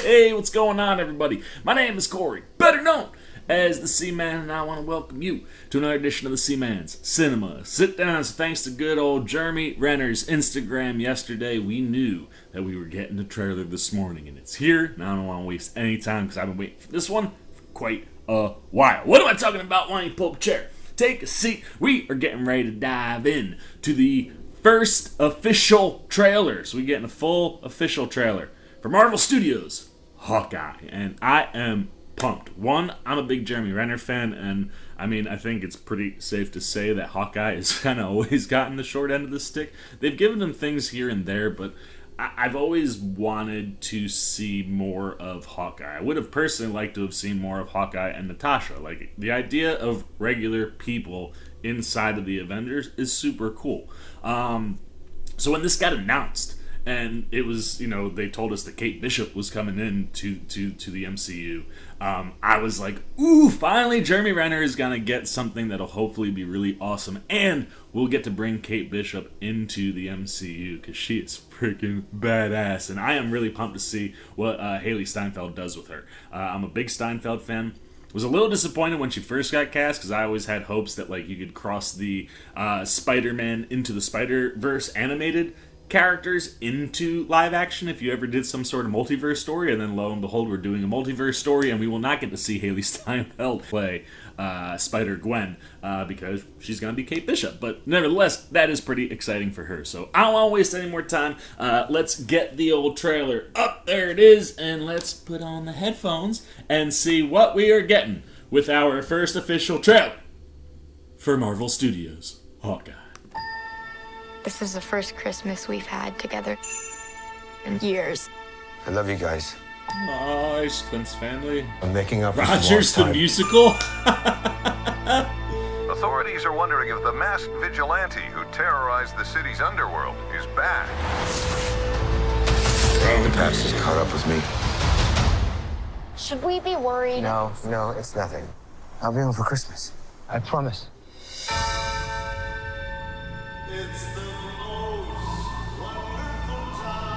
Hey, what's going on, everybody? My name is Corey, better known as the C-Man, and I want to welcome you to another edition of the C-Man's Cinema Sit-Down. So thanks to good old Jeremy Renner's Instagram yesterday, we knew that we were getting the trailer this morning, and it's here, and I don't want to waste any time because I've been waiting for this one for quite a while. What am I talking about? Why don't you pull up a chair, take a seat? We are getting ready to dive in to the first official trailer. So we're getting a full official trailer for Marvel Studios' Hawkeye, and I am pumped. One, I'm a big Jeremy Renner fan, and I mean, I think it's pretty safe to say that Hawkeye has kind of always gotten the short end of the stick. They've given him things here and there, but I've always wanted to see more of Hawkeye. I would have personally liked to have seen more of Hawkeye and Natasha. Like, the idea of regular people inside of the Avengers is super cool. So when this got announced, and it was, you know, they told us that Kate Bishop was coming in to the MCU, I was like, ooh, finally Jeremy Renner is going to get something that'll hopefully be really awesome, and we'll get to bring Kate Bishop into the MCU, because she is freaking badass, and I am really pumped to see what Hailey Steinfeld does with her. I'm a big Steinfeld fan. Was a little disappointed when she first got cast, because I always had hopes that, like, you could cross the Spider-Man into the Spider-Verse animated characters into live action if you ever did some sort of multiverse story, and then lo and behold, we're doing a multiverse story, and we will not get to see Hailey Steinfeld play Spider-Gwen because she's going to be Kate Bishop. But nevertheless, that is pretty exciting for her. So I don't want to waste any more time. Let's get the old trailer up. There it is, and let's put on the headphones and see what we are getting with our first official trailer for Marvel Studios' Hawkeye. This is the first Christmas we've had together in years. I love you guys. Nice, Clint's family. I'm making up for Rogers the musical. Authorities are wondering if the masked vigilante who terrorized the city's underworld is back. The past has caught up with me. Should we be worried? No, it's nothing. I'll be home for Christmas. I promise.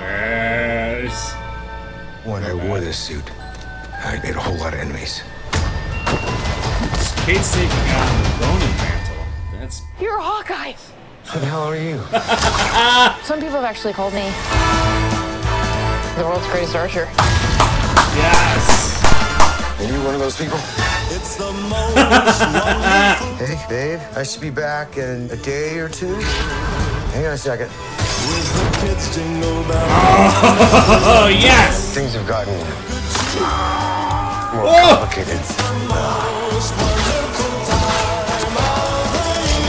Yes. When I wore this suit, I made a whole lot of enemies. Kate's taking on the Ronin mantle. That's... You're Hawkeye! Who the hell are you? Some people have actually called me the world's greatest archer. Yes! Are you one of those people? It's the most wonderful. Hey, babe, I should be back in a day or two. Hang on a second. With the kids jingle bells. Oh, yes! Things have gotten more complicated. Most wonderful time of the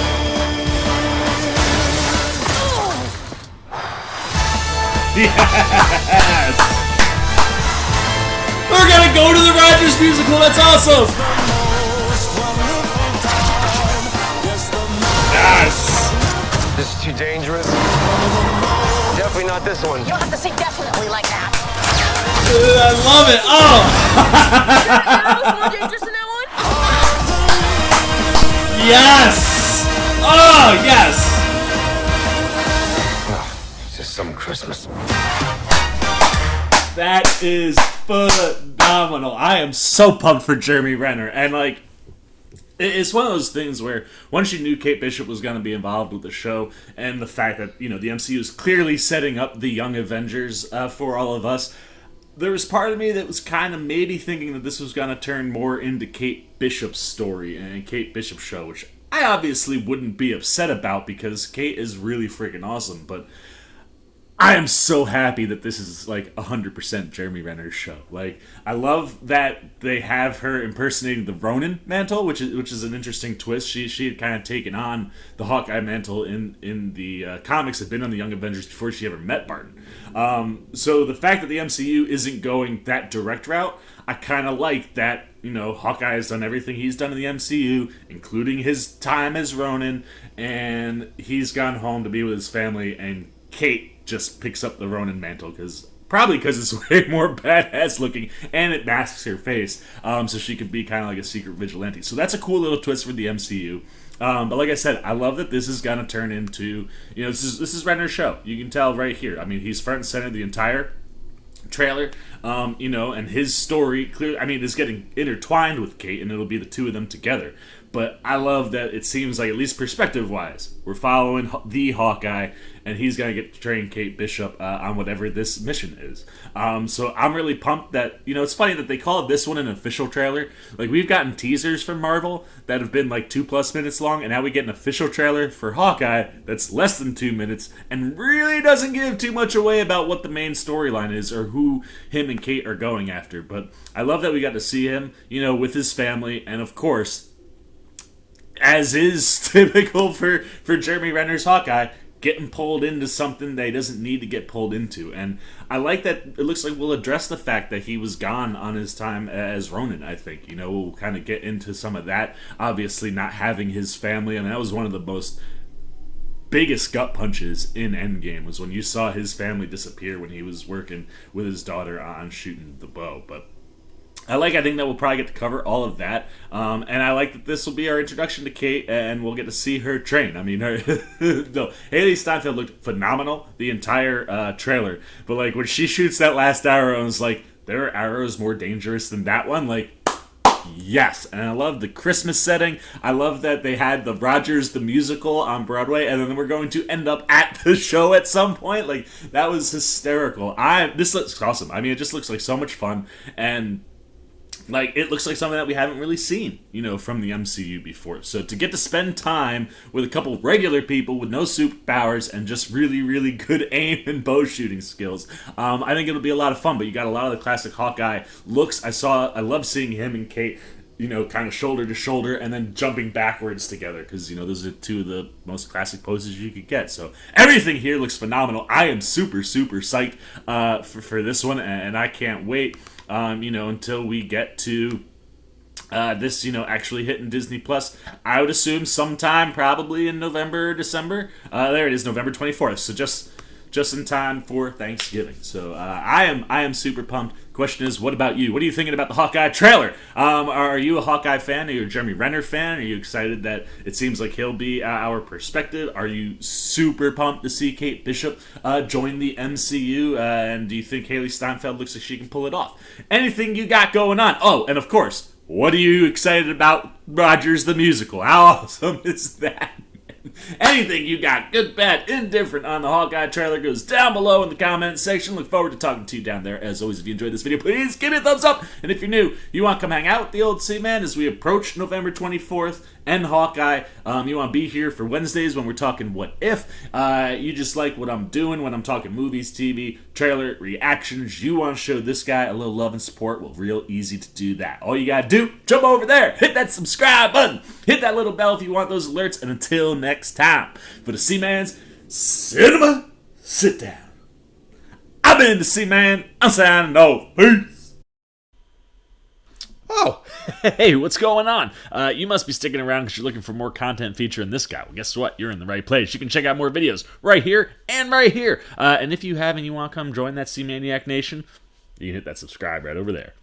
year. Yes! We're gonna go to the Rogers musical, that's awesome! Most wonderful time. Yes, the Yes! This is too dangerous. Definitely not this one. You don't have to say definitely like that. I love it! Oh! More dangerous than that one? Yes! Oh, yes! It's just some Christmas. That is phenomenal. I am so pumped for Jeremy Renner. And, like, it's one of those things where once you knew Kate Bishop was going to be involved with the show, and the fact that, you know, the MCU is clearly setting up the Young Avengers for all of us, there was part of me that was kind of maybe thinking that this was going to turn more into Kate Bishop's story and Kate Bishop's show, which I obviously wouldn't be upset about because Kate is really freaking awesome, but I am so happy that this is, like, 100% Jeremy Renner's show. Like, I love that they have her impersonating the Ronin mantle, which is an interesting twist. She had kind of taken on the Hawkeye mantle in the comics, had been on the Young Avengers before she ever met Barton. So the fact that the MCU isn't going that direct route, I kind of like that. You know, Hawkeye has done everything he's done in the MCU, including his time as Ronin, and he's gone home to be with his family, and Kate just picks up the Ronin mantle probably because it's way more badass looking and it masks her face, so she could be kind of like a secret vigilante. So that's a cool little twist for the MCU. But like I said, I love that this is gonna turn into, you know, this is Renner's show. You can tell right here. I mean, he's front and center the entire trailer, and his story clearly, I mean, is getting intertwined with Kate, and it'll be the two of them together. But I love that it seems like, at least perspective-wise, we're following the Hawkeye, and he's going to get to train Kate Bishop on whatever this mission is. So I'm really pumped that, it's funny that they call this one an official trailer. Like, we've gotten teasers from Marvel that have been like 2+ minutes long, and now we get an official trailer for Hawkeye that's less than 2 minutes and really doesn't give too much away about what the main storyline is or who him and Kate are going after. But I love that we got to see him, with his family, and of course, as is typical for Jeremy Renner's Hawkeye, getting pulled into something that he doesn't need to get pulled into. And I like that it looks like we'll address the fact that he was gone on his time as Ronin, I think. We'll kind of get into some of that. Obviously not having his family, and that was one of the biggest gut punches in Endgame, was when you saw his family disappear when he was working with his daughter on shooting the bow. But I think that we'll probably get to cover all of that, and I like that this will be our introduction to Kate, and we'll get to see her train. I mean, Hailey Steinfeld looked phenomenal the entire trailer, but like when she shoots that last arrow, and it's like, there are arrows more dangerous than that one. Like, yes, and I love the Christmas setting. I love that they had the Rogers the musical on Broadway, and then we're going to end up at the show at some point. Like, that was hysterical. This looks awesome. I mean, it just looks like so much fun, and like, it looks like something that we haven't really seen, from the MCU before. So to get to spend time with a couple regular people with no superpowers and just really, really good aim and bow shooting skills, I think it'll be a lot of fun. But you got a lot of the classic Hawkeye looks. I love seeing him and Kate, kind of shoulder to shoulder and then jumping backwards together, because, those are two of the most classic poses you could get. So everything here looks phenomenal. I am super, super psyched for this one, and I can't wait. Until we get to this, actually hitting Disney Plus. I would assume sometime probably in November or December. There it is, November 24th. So just in time for Thanksgiving. So I am super pumped. Question is, what about you? What are you thinking about the Hawkeye trailer? Are you a Hawkeye fan? Are you a Jeremy Renner fan? Are you excited that it seems like he'll be our perspective? Are you super pumped to see Kate Bishop join the MCU? And do you think Hailey Steinfeld looks like she can pull it off? Anything you got going on? Oh, and of course, what are you excited about Rogers the musical? How awesome is that? Anything you got, good, bad, indifferent, on the Hawkeye trailer goes down below in the comments section. Look forward to talking to you down there. As always, if you enjoyed this video, please give it a thumbs up. And if you're new, you want to come hang out with the old C-Man as we approach November 24th and Hawkeye. You want to be here for Wednesdays when we're talking What If. You just like what I'm doing when I'm talking movies, TV, trailer, reactions. You want to show this guy a little love and support. Well, real easy to do that. All you got to do, jump over there, hit that subscribe button, hit that little bell if you want those alerts. And until next time, for the C-Man's Cinema Sit-Down, I've been the C-Man. I'm signing off. Peace. Oh, hey, what's going on? You must be sticking around because you're looking for more content featuring this guy. Well, guess what? You're in the right place. You can check out more videos right here and right here. And if you have and you want to come join that C-Maniac Nation, you can hit that subscribe right over there.